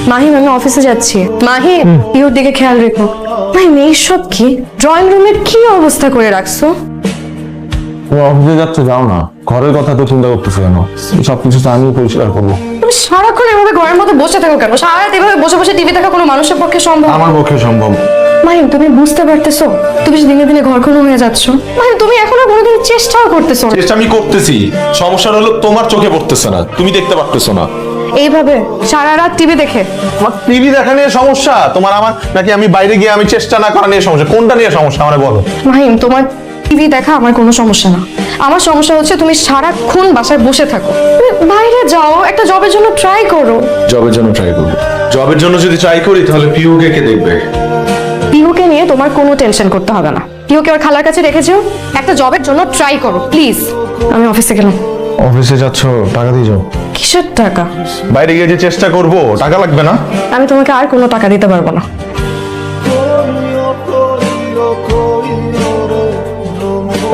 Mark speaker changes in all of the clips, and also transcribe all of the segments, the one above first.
Speaker 1: মাহিম আমি অফিসে যাচ্ছি। মাহিম পিওর দিকে খেয়াল রেখো। মাহিম এইসব কি? ড্রয়িং রুমের কি অবস্থা করে রাখছো?
Speaker 2: তুমি অফিসে যাচ্ছ, যাও না। ঘরের কথা তো চিন্তা করতেছো কেন? সবকিছু তো আমি পরিষ্কার করবো।
Speaker 1: তুমি সারাক্ষণ এভাবে ঘরের মধ্যে বসে থাকো কেন? সারা রাত এভাবে বসে বসে টিভি দেখা কোনো মানুষের পক্ষে সম্ভব?
Speaker 2: আমার পক্ষে সম্ভব।
Speaker 1: মাহিম তুমি বুঝতে পারতেছো তুমি দিনে দিনে ঘরখনো হয়ে যাচ্ছ? মাহিম তুমি এখনো কোনোদিন চেষ্টাও করতেছো না।
Speaker 3: চেষ্টা আমি করতেছি, সমস্যাটা হলো তোমার চোখে পড়তেছে না, তুমি দেখতে পারতেছো না।
Speaker 1: এইভাবে সারা রাত টিভি দেখে?
Speaker 3: আমার টিভি দেখা নিয়ে সমস্যা, তোমার আমার, নাকি আমি বাইরে গিয়ে আমি চেষ্টা না করা নিয়ে সমস্যা? কোনটা নিয়ে সমস্যা আমারে বলো।
Speaker 1: মাহিম তোমার টিভি দেখা আমার কোনো সমস্যা না। আমার সমস্যা হচ্ছে তুমি সারাক্ষণ বাসায় বসে থাকো। তুমি বাইরে যাও, একটা জবের জন্য ট্রাই করো।
Speaker 3: জবের জন্য ট্রাই করবো? জবের জন্য যদি ট্রাই করি তাহলে পিউকে কে দেখবে?
Speaker 1: পিহুকে নিয়ে তোমার কোনো টেনশন করতে হবে না। পিহুকে ওর খালার কাছে রেখেছো, একটা জবের জন্য ট্রাই করো প্লিজ। আমি অফিসে গেলাম।
Speaker 2: অফিসে যাচ্ছ, টাকা দিয়ে যাও।
Speaker 1: কিসের টাকা?
Speaker 3: বাইরে গিয়ে যে চেষ্টা করবো, টাকা লাগবে না?
Speaker 1: আমি তোমাকে আর কোনো টাকা দিতে পারবো না।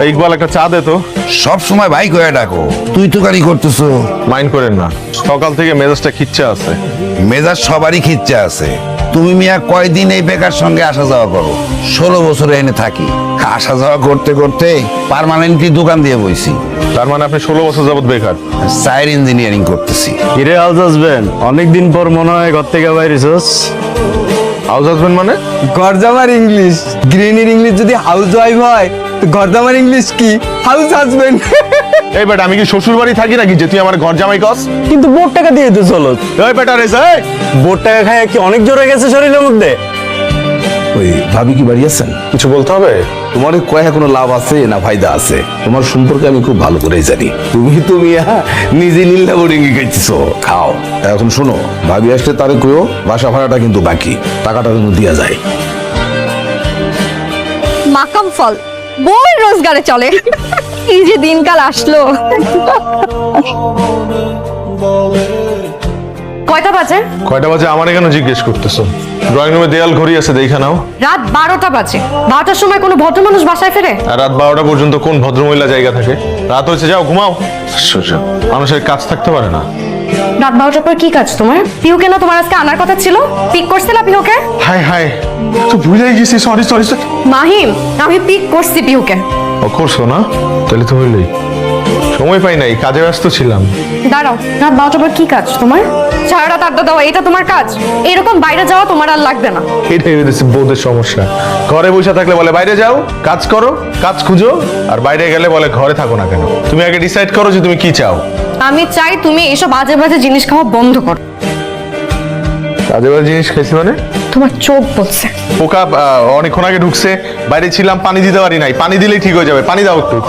Speaker 3: ইকবাল একটা চা দে তো।
Speaker 4: সব সময় ভাই কয়ে ডাকো, তুই তো গাড়ি করতেছো।
Speaker 3: মাইন্ড করেন না, সকাল থেকে মেজাজটা খিচ্ছে আছে।
Speaker 4: মেজাজ সবারই খিচ্ছে আছে। তুমি মিয়া কয়দিন এই বেকার সঙ্গে আসা যাওয়া করো? 16 বছরে এনে থাকি, আসা যাওয়া করতে করতে পার্মানেন্টলি দোকান দিয়ে বইছি।
Speaker 3: তার মানে আপনি 16 বছর যাবত বেকার?
Speaker 4: সাইড ইঞ্জিনিয়ারিং করতেছি।
Speaker 5: কিরে হাউস হাজবেন্ড, অনেকদিন পর মনে হয় ঘর থেকে বাইরেছস।
Speaker 3: হাউস হাজবেন্ড মানে?
Speaker 6: ঘরজামার ইংলিশ, গ্রিনির ইংলিশ যদি হাউস ওয়াইফ হয় তো ঘরজামার ইংলিশ কি? House husband.
Speaker 3: এই বেটা, আমি কি শ্বশুর বাড়ি থাকি নাকি যে তুই আমার ঘর জামাই কস?
Speaker 5: কিন্তু বোর টাকা দিয়ে তো চলো।
Speaker 3: এই বেটা রে, এই
Speaker 5: বোর টাকা খায় কি অনেক জোরে গেছে শরীরের মধ্যে?
Speaker 7: ওই ভাবি কি বাড়ি আছেন?
Speaker 3: কিছু বলতে হবে?
Speaker 7: তোমার কয়ে কোনো লাভ আছে না ফায়দা আছে? তোমার সম্পর্কে আমি খুব ভালো করেই জানি। তুমি নিজে নীলা বোর্ডিংয়ে গেছিছো, খাও। এখন শোনো, ভাবি আসলে তারে কইও বাসা ভাড়াটা কিন্তু বাকি, টাকাটা কিন্তু দিয়া যায়।
Speaker 8: মাকাম ফল বই রোজগারে চলে। এই যে দিনকাল আসলো।
Speaker 1: কয়টা বাজে?
Speaker 3: কয়টা বাজে আমার কেন জিজ্ঞেস করতেছো? ড্রয়িং রুমে দেয়াল ঘড়ি আছে, দেখা নাও।
Speaker 1: রাত 12টা বাজে। 12টার সময় কোনো ভদ্র মানুষ বাসায় ফেরে?
Speaker 3: আর রাত 12টা পর্যন্ত কোন ভদ্রমহিলা জায়গা থাকে? রাত হয়েছে, যাও ঘুমাও। সোজা মানুষের কাজ থাকতে পারে না।
Speaker 1: রাত 12টার পর কি কাজ তোমার? পিহুকে না তোমার আজকে আনার কথা ছিল? পিক করছিলা পিহুকে?
Speaker 3: হাই হাই, তো ভুলেই গেছি, সরি সরি।
Speaker 1: মাহিম আমি পিক করছি পিহুকে।
Speaker 3: ও করছো না? তাহলে তো হইলই। সময় পাই নাই, কাজে ব্যস্ত ছিলাম।
Speaker 1: দাঁড়াও, রাত 12টার পর কি কাজ তোমার? সারা রাত আড্ডা দেওয়া এটা তোমার কাজ? এরকম বাইরে যাওয়া তোমার আর লাগবে না।
Speaker 3: এটাই হয়েছে বউদের সমস্যা। ঘরে বসে থাকলে বলে বাইরে যাও, কাজ করো, কাজ খুঁজো, আর বাইরে গেলে বলে ঘরে থাকো না কেন। তুমি আগে ডিসাইড করো যে তুমি কি চাও।
Speaker 1: আমি চাই তুমি এইসব বাজে বাজে জিনিস খাওয়া বন্ধ করো।
Speaker 3: কাজে বাজে জিনিস খাইছি মানে?
Speaker 1: তোমার চোখ বলছে।
Speaker 3: পোকা অনেকক্ষণ আগে ঢুকছে, বাইরে ছিলাম, পানি দিতে পারি নাই। পানি দিলেই ঠিক হয়ে যাবে, পানি দাও একটু।